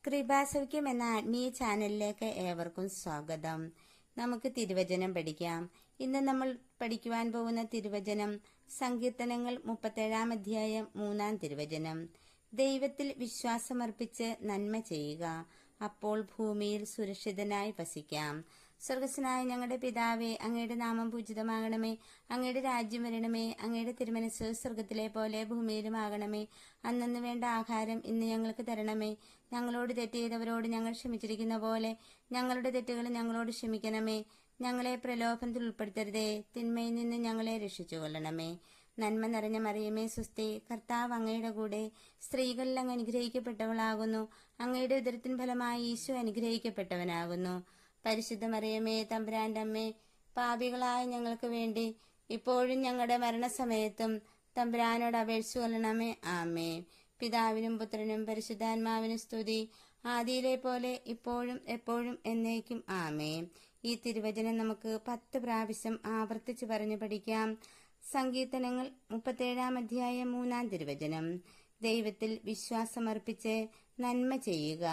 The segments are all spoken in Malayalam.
കൃപാസൗഖ്യം എന്ന ആത്മീയ ചാനലിലേക്ക് ഏവർക്കും സ്വാഗതം. നമുക്ക് തിരുവചനം പഠിക്കാം. ഇന്ന് നമ്മൾ പഠിക്കുവാൻ പോകുന്ന തിരുവചനം സങ്കീർത്തനങ്ങൾ 37 അധ്യായം 3 തിരുവചനം. ദൈവത്തിൽ വിശ്വാസമർപ്പിച്ച് നന്മ ചെയ്യുക, അപ്പോൾ ഭൂമിയിൽ സുരക്ഷിതനായി വസിക്കാം. സ്വർഗസ്വനായ ഞങ്ങളുടെ പിതാവേ, അങ്ങയുടെ നാമം പൂജിതമാകണമേ. അങ്ങയുടെ രാജ്യം വരണമേ. അങ്ങയുടെ തിരുമനസ്സ് സ്വർഗത്തിലെ പോലെ ഭൂമിയിലുമാകണമേ. അന്നന്ന് വേണ്ട ആഹാരം ഇന്ന് ഞങ്ങൾക്ക് തരണമേ. ഞങ്ങളോട് തെറ്റ് ചെയ്തവരോട് ഞങ്ങൾ ക്ഷമിച്ചിരിക്കുന്ന പോലെ ഞങ്ങളുടെ തെറ്റുകൾ ഞങ്ങളോട് ക്ഷമിക്കണമേ. ഞങ്ങളെ പ്രലോഭനത്തിൽ ഉൾപ്പെടുത്തരുതേ, തിന്മയിൽ നിന്ന് ഞങ്ങളെ രക്ഷിച്ചുകൊള്ളണമേ. നന്മ നിറഞ്ഞ മറിയമേ സ്വസ്തി, കർത്താവ് അങ്ങയുടെ കൂടെ, സ്ത്രീകളിൽ അങ്ങ് അനുഗ്രഹിക്കപ്പെട്ടവളാകുന്നു. അങ്ങയുടെ ഉദരത്തിൻ ഫലമായി ഈശോ അനുഗ്രഹിക്കപ്പെട്ടവനാകുന്നു. പരിശുദ്ധ മറിയമേ, തമ്പുരാന്റെ അമ്മേ, പാപികളായ ഞങ്ങൾക്ക് വേണ്ടി ഇപ്പോഴും ഞങ്ങളുടെ മരണസമയത്തും തമ്പുരാനോട് അപേക്ഷിച്ചു കൊള്ളണമേ. ആമേ. പിതാവിനും പുത്രനും പരിശുദ്ധാത്മാവിനും സ്തുതി, ആദിയിലെ പോലെ ഇപ്പോഴും എപ്പോഴും എന്നേക്കും. ആമേ. ഈ തിരുവചനം നമുക്ക് 10 പ്രാവശ്യം ആവർത്തിച്ച് പറഞ്ഞു പഠിക്കാം. സങ്കീർത്തനങ്ങൾ 37 അധ്യായം 3 തിരുവചനം. ദൈവത്തിൽ വിശ്വാസമർപ്പിച്ച് നന്മ ചെയ്യുക,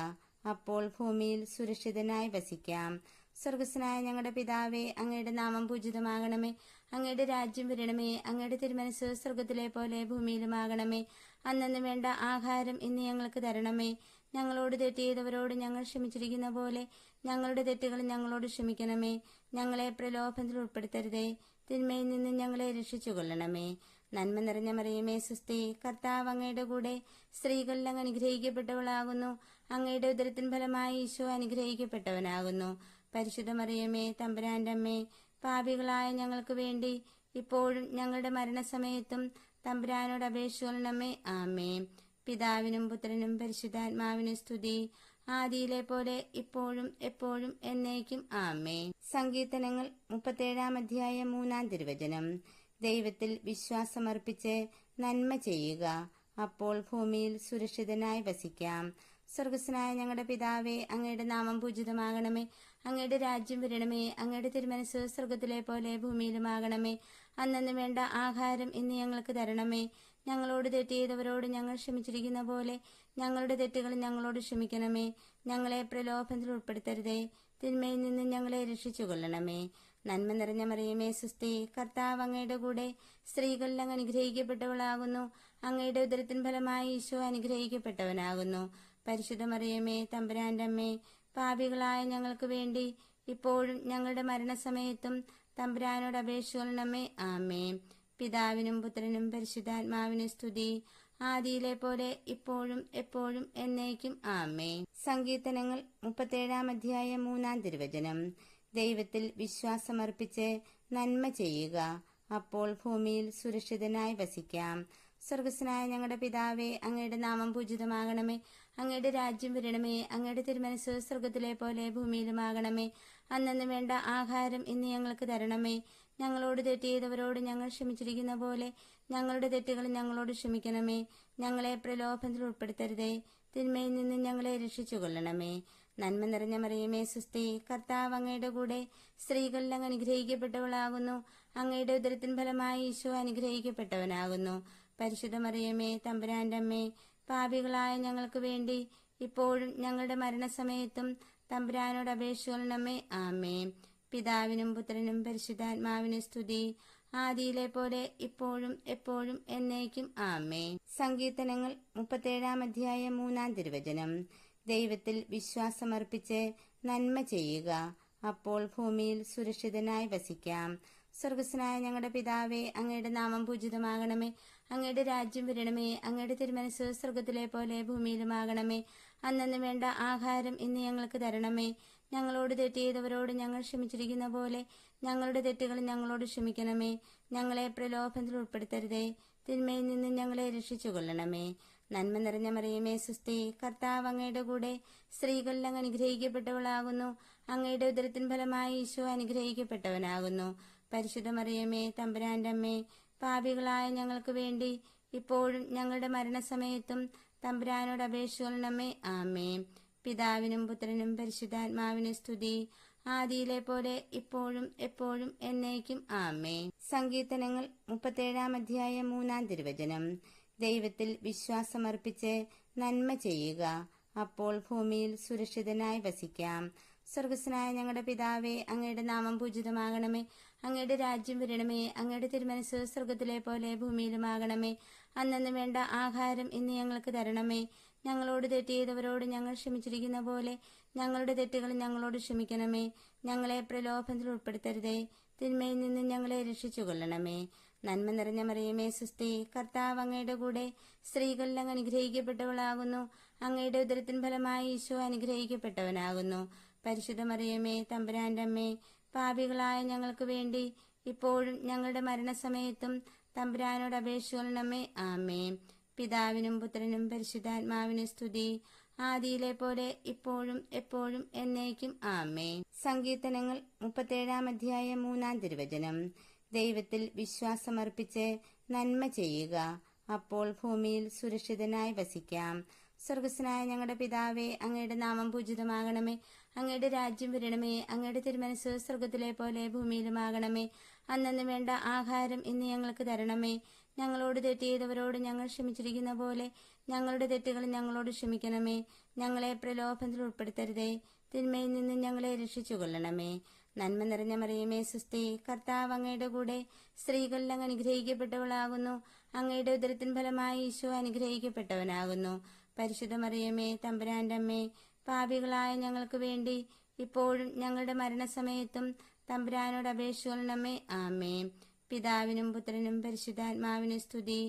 അപ്പോൾ ഭൂമിയിൽ സുരക്ഷിതനായി വസിക്കാം. സ്വർഗസ്വനായ ഞങ്ങളുടെ പിതാവേ, അങ്ങയുടെ നാമം പൂജിതമാകണമേ. അങ്ങയുടെ രാജ്യം വരണമേ. അങ്ങയുടെ തിരുമനസ്സ് സ്വർഗത്തിലെ പോലെ ഭൂമിയിലുമാകണമേ. അന്നന്ന് വേണ്ട ആഹാരം ഇന്ന് ഞങ്ങൾക്ക് തരണമേ. ഞങ്ങളോട് തെറ്റ് ചെയ്തവരോട് ഞങ്ങൾ ക്ഷമിച്ചിരിക്കുന്ന പോലെ ഞങ്ങളുടെ തെറ്റുകൾ ഞങ്ങളോട് ക്ഷമിക്കണമേ. ഞങ്ങളെ പ്രലോഭനത്തിൽ ഉൾപ്പെടുത്തരുതേ, തിന്മയിൽ നിന്ന് ഞങ്ങളെ രക്ഷിച്ചുകൊള്ളണമേ. നന്മ നിറഞ്ഞ മറിയമേ സ്വസ്തി, കർത്താവ് അങ്ങയുടെ കൂടെ, സ്ത്രീകളിൽ അങ്ങ് അനുഗ്രഹിക്കപ്പെട്ടവളാകുന്നു. അങ്ങയുടെ ഉദരത്തിൻ ഫലമായി ഈശോ അനുഗ്രഹിക്കപ്പെട്ടവനാകുന്നു. പരിശുദ്ധ മറിയമേ, തമ്പുരാന്റെ അമ്മേ, പാപികളായ ഞങ്ങൾക്ക് വേണ്ടി ഇപ്പോഴും ഞങ്ങളുടെ മരണസമയത്തും തമ്പുരാനോട് അപേക്ഷിച്ചുകൊള്ളണമേ. ആമേ. പിതാവിനും പുത്രനും പരിശുദ്ധാത്മാവിനും സ്തുതി, ആദിയിലെ പോലെ ഇപ്പോഴും എപ്പോഴും എന്നേക്കും. ആമേ. സങ്കീർത്തനങ്ങൾ 37 അധ്യായം 3 തിരുവചനം. ദൈവത്തിൽ വിശ്വാസമർപ്പിച്ച് നന്മ ചെയ്യുക, അപ്പോൾ ഭൂമിയിൽ സുരക്ഷിതനായി വസിക്കാം. സ്വർഗസ്വനായ ഞങ്ങളുടെ പിതാവേ, അങ്ങയുടെ നാമം പൂജിതമാകണമേ. അങ്ങയുടെ രാജ്യം വരണമേ. അങ്ങയുടെ തിരുമനസ്സ് സ്വർഗത്തിലെ പോലെ ഭൂമിയിലുമാകണമേ. അന്നന്ന് വേണ്ട ആഹാരം ഇന്ന് ഞങ്ങൾക്ക് തരണമേ. ഞങ്ങളോട് തെറ്റ് ചെയ്തവരോട് ഞങ്ങൾ ക്ഷമിച്ചിരിക്കുന്ന പോലെ ഞങ്ങളുടെ തെറ്റുകൾ ഞങ്ങളോട് ക്ഷമിക്കണമേ. ഞങ്ങളെ പ്രലോഭനത്തിൽ ഉൾപ്പെടുത്തരുതേ, തിന്മയിൽ നിന്ന് ഞങ്ങളെ രക്ഷിച്ചുകൊള്ളണമേ. നന്മ നിറഞ്ഞ മറിയമേ സ്വസ്തി, കർത്താവ് അങ്ങയുടെ കൂടെ, സ്ത്രീകളിൽ അങ്ങ് അനുഗ്രഹിക്കപ്പെട്ടവളാകുന്നു. അങ്ങയുടെ ഉദരത്തിൻ ഫലമായി ഈശോ അനുഗ്രഹിക്കപ്പെട്ടവനാകുന്നു. പരിശുദ്ധ മറിയമേ, തമ്പുരാന്റെ അമ്മേ, പാപികളായ ഞങ്ങൾക്ക് വേണ്ടി ഇപ്പോഴും ഞങ്ങളുടെ മരണസമയത്തും തമ്പുരാനോട് അപേക്ഷിച്ചുകൊള്ളണമേ. ആമേ. പിതാവിനും പുത്രനും പരിശുദ്ധാത്മാവിനും സ്തുതി, ആദിയിലെ പോലെ ഇപ്പോഴും എപ്പോഴും എന്നേക്കും. ആമേ. സങ്കീർത്തനങ്ങൾ 37 അധ്യായം 3 തിരുവചനം. ദൈവത്തിൽ വിശ്വാസമർപ്പിച്ച് നന്മ ചെയ്യുക, അപ്പോൾ ഭൂമിയിൽ സുരക്ഷിതനായി വസിക്കാം. സ്വർഗസ്വനായ ഞങ്ങളുടെ പിതാവേ, അങ്ങയുടെ നാമം പൂജിതമാകണമേ. അങ്ങയുടെ രാജ്യം വരണമേ. അങ്ങയുടെ തിരുമനസ്സ് സ്വർഗത്തിലെ പോലെ ഭൂമിയിലുമാകണമേ. അന്നന്ന് വേണ്ട ആഹാരം ഇന്ന് ഞങ്ങൾക്ക് തരണമേ. ഞങ്ങളോട് തെറ്റ് ചെയ്തവരോട് ഞങ്ങൾ ക്ഷമിച്ചിരിക്കുന്ന പോലെ ഞങ്ങളുടെ തെറ്റുകൾ ഞങ്ങളോട് ക്ഷമിക്കണമേ. ഞങ്ങളെ പ്രലോഭനത്തിൽ ഉൾപ്പെടുത്തരുതേ, തിന്മയിൽ നിന്ന് ഞങ്ങളെ രക്ഷിച്ചുകൊള്ളണമേ. നന്മ നിറഞ്ഞ മറിയമേ സ്വസ്തി, കർത്താവ് അങ്ങയുടെ കൂടെ, സ്ത്രീകളിൽ അങ്ങ് അനുഗ്രഹിക്കപ്പെട്ടവളാകുന്നു. അങ്ങയുടെ ഉദരത്തിൻ ഫലമായി ഈശോ അനുഗ്രഹിക്കപ്പെട്ടവനാകുന്നു. പരിശുദ്ധ മറിയമേ, തമ്പുരാന്റെ അമ്മേ, പാപികളായ ഞങ്ങൾക്ക് വേണ്ടി ഇപ്പോഴും ഞങ്ങളുടെ മരണസമയത്തും തമ്പുരാനോട് അപേക്ഷിച്ചുകൊള്ളണമേ. ആമേ. പിതാവിനും പുത്രനും പരിശുദ്ധാത്മാവിനും സ്തുതി, ആദിയിലെ പോലെ ഇപ്പോഴും എപ്പോഴും എന്നേക്കും. ആമേ. സങ്കീർത്തനങ്ങൾ 37 അധ്യായം 3 തിരുവചനം. ദൈവത്തിൽ വിശ്വാസമർപ്പിച്ച് നന്മ ചെയ്യുക, അപ്പോൾ ഭൂമിയിൽ സുരക്ഷിതനായി വസിക്കാം. സ്വർഗസ്വനായ ഞങ്ങളുടെ പിതാവേ, അങ്ങയുടെ നാമം പൂജിതമാകണമേ. അങ്ങയുടെ രാജ്യം വരണമേ. അങ്ങയുടെ തിരുമനസ്സ് സ്വർഗത്തിലെ പോലെ ഭൂമിയിലുമാകണമേ. അന്നന്ന് വേണ്ട ആഹാരം ഇന്ന് ഞങ്ങൾക്ക് തരണമേ. ഞങ്ങളോട് തെറ്റ് ചെയ്തവരോട് ഞങ്ങൾ ക്ഷമിച്ചിരിക്കുന്ന പോലെ ഞങ്ങളുടെ തെറ്റുകൾ ഞങ്ങളോട് ക്ഷമിക്കണമേ. ഞങ്ങളെ പ്രലോഭനത്തിൽ ഉൾപ്പെടുത്തരുതേ, തിന്മയിൽ നിന്ന് ഞങ്ങളെ രക്ഷിച്ചുകൊള്ളണമേ. നന്മ നിറഞ്ഞ മറിയമേ സ്വസ്തി, കർത്താവ് അങ്ങയുടെ കൂടെ, സ്ത്രീകളിൽ അങ്ങ് അനുഗ്രഹിക്കപ്പെട്ടവളാകുന്നു. അങ്ങയുടെ ഉദരത്തിൻ ഫലമായി ഈശോ അനുഗ്രഹിക്കപ്പെട്ടവനാകുന്നു. പരിശുദ്ധ മറിയമേ, തമ്പുരാന്റെ അമ്മേ, പാപികളായ ഞങ്ങൾക്ക് വേണ്ടി ഇപ്പോഴും ഞങ്ങളുടെ മരണസമയത്തും തമ്പുരാനോട് അപേക്ഷിച്ചുകൊള്ളണമേ. ആമേ. പിതാവിനും പുത്രനും പരിശുദ്ധാത്മാവിനും സ്തുതി, ആദിയിലെ പോലെ ഇപ്പോഴും എപ്പോഴും എന്നേക്കും. ആമേ. സങ്കീർത്തനങ്ങൾ 37 അധ്യായം 3 തിരുവചനം. ദൈവത്തിൽ വിശ്വാസമർപ്പിച്ച് നന്മ ചെയ്യുക, അപ്പോൾ ഭൂമിയിൽ സുരക്ഷിതനായി വസിക്കാം. സ്വർഗസ്നായ ഞങ്ങളുടെ പിതാവേ, അങ്ങയുടെ നാമം പൂജിതമാകണമേ. അങ്ങയുടെ രാജ്യം വരണമേ. അങ്ങയുടെ തിരുമനസ് സ്വർഗത്തിലെ പോലെ ഭൂമിയിലുമാകണമേ. അന്നന്ന് വേണ്ട ആഹാരം ഇന്ന് ഞങ്ങൾക്ക് തരണമേ. ഞങ്ങളോട് തെറ്റ് ചെയ്തവരോട് ഞങ്ങൾ ക്ഷമിച്ചിരിക്കുന്ന പോലെ ഞങ്ങളുടെ തെറ്റുകൾ ഞങ്ങളോട് ക്ഷമിക്കണമേ. ഞങ്ങളെ പ്രലോഭനത്തിൽ ഉൾപ്പെടുത്തരുതേ, തിന്മയിൽ നിന്ന് ഞങ്ങളെ രക്ഷിച്ചുകൊള്ളണമേ. നന്മ നിറഞ്ഞ മറിയമേ, സുസ്തി, കർത്താവ് അങ്ങയുടെ കൂടെ സ്ത്രീകളിൽ അങ്ങ് അനുഗ്രഹിക്കപ്പെട്ടവളാകുന്നു. അങ്ങയുടെ ഉദരത്തിൻ ഫലമായി ഈശോ അനുഗ്രഹിക്കപ്പെട്ടവനാകുന്നു. പരിശുദ്ധ മറിയമേ, തമ്പുരാന്റെ അമ്മേ, പാപികളായ ഞങ്ങൾക്ക് വേണ്ടി ഇപ്പോഴും ഞങ്ങളുടെ മരണസമയത്തും തമ്പുരാനോട് അപേക്ഷിച്ചുകൊള്ളണമേ. ആമേൻ. പിതാവിനും പുത്രനും പരിശുദ്ധാത്മാവിനും സ്തുതി, ആദിയിലെ പോലെ ഇപ്പോഴും എപ്പോഴും എന്നേക്കും. ആമേൻ. സങ്കീർത്തനങ്ങൾ 37 3 തിരുവചനം. ദൈവത്തിൽ വിശ്വാസമർപ്പിച്ച് നന്മ ചെയ്യുക, അപ്പോൾ ഭൂമിയിൽ സുരക്ഷിതനായി വസിക്കാം. സ്വർഗസ്നായ ഞങ്ങളുടെ പിതാവേ, അങ്ങയുടെ നാമം പൂജിതമാകണമേ. അങ്ങയുടെ രാജ്യം വരണമേ. അങ്ങയുടെ തിരുമനസ് സ്വർഗത്തിലെ പോലെ ഭൂമിയിലുമാകണമേ. അന്നന്ന് വേണ്ട ആഹാരം ഇന്ന് ഞങ്ങൾക്ക് തരണമേ. ഞങ്ങളോട് തെറ്റ് ചെയ്തവരോട് ഞങ്ങൾ ക്ഷമിച്ചിരിക്കുന്ന പോലെ ഞങ്ങളുടെ തെറ്റുകൾ ഞങ്ങളോട് ക്ഷമിക്കണമേ. ഞങ്ങളെ പ്രലോഭനത്തിൽ ഉൾപ്പെടുത്തരുതേ, തിന്മയിൽ നിന്ന് ഞങ്ങളെ രക്ഷിച്ചുകൊള്ളണമേ. നന്മ നിറഞ്ഞ മറിയമേ, സുസ്തി, കർത്താവ് അങ്ങയുടെ കൂടെ സ്ത്രീകളിൽ അങ്ങ് അനുഗ്രഹിക്കപ്പെട്ടവളാകുന്നു. അങ്ങയുടെ ഉദരത്തിൻ ഫലമായി ഈശോ അനുഗ്രഹിക്കപ്പെട്ടവനാകുന്നു. പരിശുദ്ധ മറിയമേ, തമ്പുരാന്റെ അമ്മേ, പാപികളായ ഞങ്ങൾക്ക് വേണ്ടി ഇപ്പോഴും ഞങ്ങളുടെ മരണസമയത്തും തമ്പുരാനോട് അപേക്ഷിച്ചുകൊള്ളണമേ. ആമേൻ. പിതാവിനും പുത്രനും പരിശുദ്ധാത്മാവിനും സ്തുതി,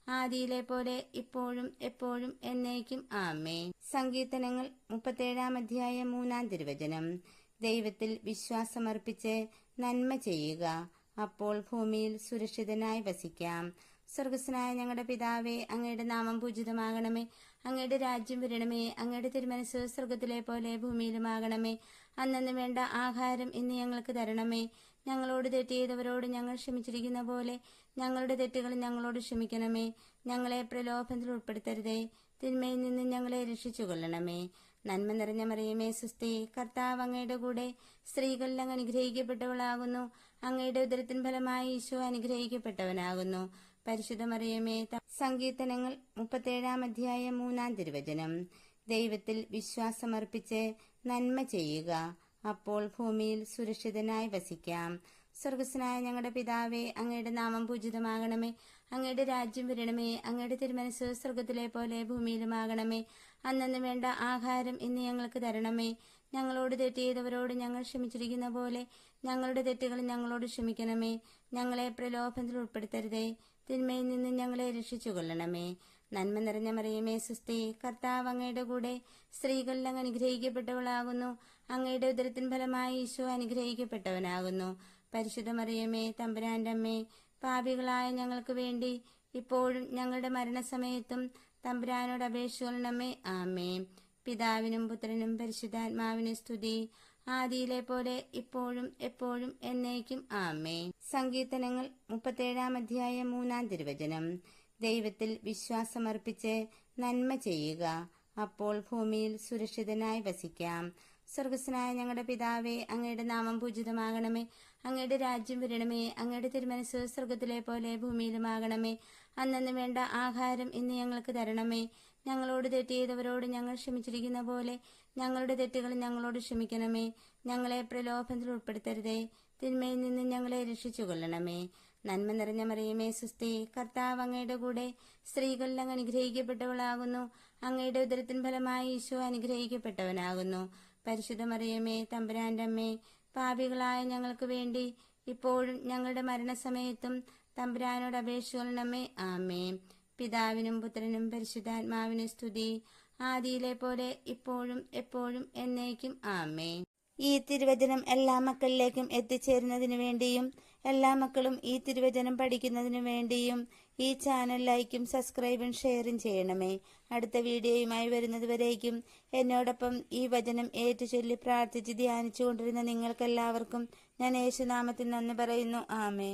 ആദിയിലെ പോലെ ഇപ്പോഴും എപ്പോഴും എന്നേക്കും. ആമേൻ. സങ്കീർത്തനങ്ങൾ 37 3 തിരുവചനം. ദൈവത്തിൽ വിശ്വാസമർപ്പിച്ച് നന്മ ചെയ്യുക, അപ്പോൾ ഭൂമിയിൽ സുരക്ഷിതനായി വസിക്കാം. സ്വർഗസ്നായ ഞങ്ങളുടെ പിതാവേ, അങ്ങയുടെ നാമം പൂജിതമാകണമേ. അങ്ങയുടെ രാജ്യം വരണമേ. അങ്ങയുടെ തിരുമനസ് സ്വർഗത്തിലെ പോലെ ഭൂമിയിലുമാകണമേ. അന്നന്ന് വേണ്ട ആഹാരം ഇന്ന് ഞങ്ങൾക്ക് തരണമേ. ഞങ്ങളോട് തെറ്റ് ചെയ്തവരോട് ഞങ്ങൾ ക്ഷമിച്ചിരിക്കുന്ന പോലെ ഞങ്ങളുടെ തെറ്റുകൾ ഞങ്ങളോട് ക്ഷമിക്കണമേ. ഞങ്ങളെ പ്രലോഭനത്തിൽ ഉൾപ്പെടുത്തരുതേ, തിന്മയിൽ നിന്ന് ഞങ്ങളെ രക്ഷിച്ചുകൊള്ളണമേ. നന്മ നിറഞ്ഞ മറിയമേ, സുസ്തി, കർത്താവ് അങ്ങയുടെ കൂടെ സ്ത്രീകളിൽ അങ്ങ് അനുഗ്രഹിക്കപ്പെട്ടവളാകുന്നു. അങ്ങയുടെ ഉദരത്തിൻ ഫലമായി ഈശോ അനുഗ്രഹിക്കപ്പെട്ടവനാകുന്നു. പരിശുദ്ധ മറിയമേ, സങ്കീർത്തനങ്ങൾ 37 3 തിരുവചനം. ദൈവത്തിൽ വിശ്വാസമർപ്പിച്ച് നന്മ ചെയ്യുക, അപ്പോൾ ഭൂമിയിൽ സുരക്ഷിതനായി വസിക്കാം. സ്വർഗസ്നായ ഞങ്ങളുടെ പിതാവേ, അങ്ങയുടെ നാമം പൂജിതമാകണമേ. അങ്ങയുടെ രാജ്യം വരണമേ. അങ്ങയുടെ തിരുമനസ് സ്വർഗത്തിലെ പോലെ ഭൂമിയിലുമാകണമേ. അന്നന്ന് വേണ്ട ആഹാരം ഇന്ന് ഞങ്ങൾക്ക് തരണമേ. ഞങ്ങളോട് തെറ്റ് ചെയ്തവരോട് ഞങ്ങൾ ക്ഷമിച്ചിരിക്കുന്ന പോലെ ഞങ്ങളുടെ തെറ്റുകൾ ഞങ്ങളോട് ക്ഷമിക്കണമേ. ഞങ്ങളെ പ്രലോഭനത്തിൽ ഉൾപ്പെടുത്തരുതേ, തിന്മയിൽ നിന്ന് ഞങ്ങളെ രക്ഷിച്ചുകൊള്ളണമേ. നന്മ നിറഞ്ഞ മറിയമേ, സുസ്തി, കർത്താവ് അങ്ങയുടെ കൂടെ സ്ത്രീകളിൽ അങ്ങ് അനുഗ്രഹിക്കപ്പെട്ടവളാകുന്നു. അങ്ങയുടെ ഉദരത്തിൻ ഫലമായി ഈശോ അനുഗ്രഹിക്കപ്പെട്ടവനാകുന്നു. പരിശുദ്ധ മറിയമേ, തമ്പുരാന്റെ അമ്മേ, പാപികളായ ഞങ്ങൾക്ക് വേണ്ടി ഇപ്പോഴും ഞങ്ങളുടെ മരണസമയത്തും തമ്പുരാനോട് അപേക്ഷിച്ചുകൊള്ളണമേ. ആമേൻ. പിതാവിനും പുത്രനും പരിശുദ്ധാത്മാവിനും സ്തുതി, ആദിയിലെ പോലെ ഇപ്പോഴും എപ്പോഴും എന്നേക്കും. ആമേൻ. സങ്കീർത്തനങ്ങൾ 37 3 തിരുവചനം. ദൈവത്തിൽ വിശ്വാസമർപ്പിച്ച് നന്മ ചെയ്യുക, അപ്പോൾ ഭൂമിയിൽ സുരക്ഷിതനായി വസിക്കാം. സ്വർഗസ്നായ ഞങ്ങളുടെ പിതാവേ, അങ്ങയുടെ നാമം പൂജിതമാകണമേ. അങ്ങയുടെ രാജ്യം വരണമേ. അങ്ങയുടെ തിരുമനസ് സ്വർഗത്തിലെ പോലെ ഭൂമിയിലുമാകണമേ. അന്നന്ന് വേണ്ട ആഹാരം ഇന്ന് ഞങ്ങൾക്ക് തരണമേ. ഞങ്ങളോട് തെറ്റ് ചെയ്തവരോട് ഞങ്ങൾ ക്ഷമിച്ചിരിക്കുന്ന പോലെ ഞങ്ങളുടെ തെറ്റുകൾ ഞങ്ങളോട് ക്ഷമിക്കണമേ. ഞങ്ങളെ പ്രലോഭനത്തിൽ ഉൾപ്പെടുത്തരുതേ, തിന്മയിൽ നിന്ന് ഞങ്ങളെ രക്ഷിച്ചുകൊള്ളണമേ. നന്മ നിറഞ്ഞ മറിയമേ, സുസ്തി, കർത്താവ് അങ്ങയുടെ കൂടെ സ്ത്രീകളിൽ അങ്ങ് അനുഗ്രഹിക്കപ്പെട്ടവളാകുന്നു. അങ്ങയുടെ ഉദരത്തിൻ ഫലമായി ഈശോ അനുഗ്രഹിക്കപ്പെട്ടവനാകുന്നു. പരിശുദ്ധ മറിയമേ, തമ്പുരാന്റെ അമ്മേ, പാപികളായ ഞങ്ങൾക്ക് വേണ്ടി ഇപ്പോഴും ഞങ്ങളുടെ മരണസമയത്തും തമ്പുരാനോട് അപേക്ഷിച്ചുകൊള്ളണമേ. ആമേൻ. പിതാവിനും പുത്രനും പരിശുദ്ധാത്മാവിനും സ്തുതി, ആദിയിലെ പോലെ ഇപ്പോഴും എപ്പോഴും എന്നേക്കും. ആമേൻ. ഈ തിരുവചനം എല്ലാ മക്കളിലേക്കും എത്തിച്ചേരുന്നതിനു വേണ്ടിയും എല്ലാ മക്കളും ഈ തിരുവചനം പഠിക്കുന്നതിനു വേണ്ടിയും ഈ ചാനൽ ലൈക്കും സബ്സ്ക്രൈബും ഷെയറും ചെയ്യണമേ. അടുത്ത വീഡിയോയുമായി വരുന്നതുവരേക്കും എന്നോടൊപ്പം ഈ വചനം ഏറ്റുചൊല്ലി പ്രാർത്ഥിച്ച് ധ്യാനിച്ചു കൊണ്ടിരുന്ന നിങ്ങൾക്കെല്ലാവർക്കും ഞാൻ യേശുനാമത്തിൽ നന്ദി പറയുന്നു. ആമേൻ.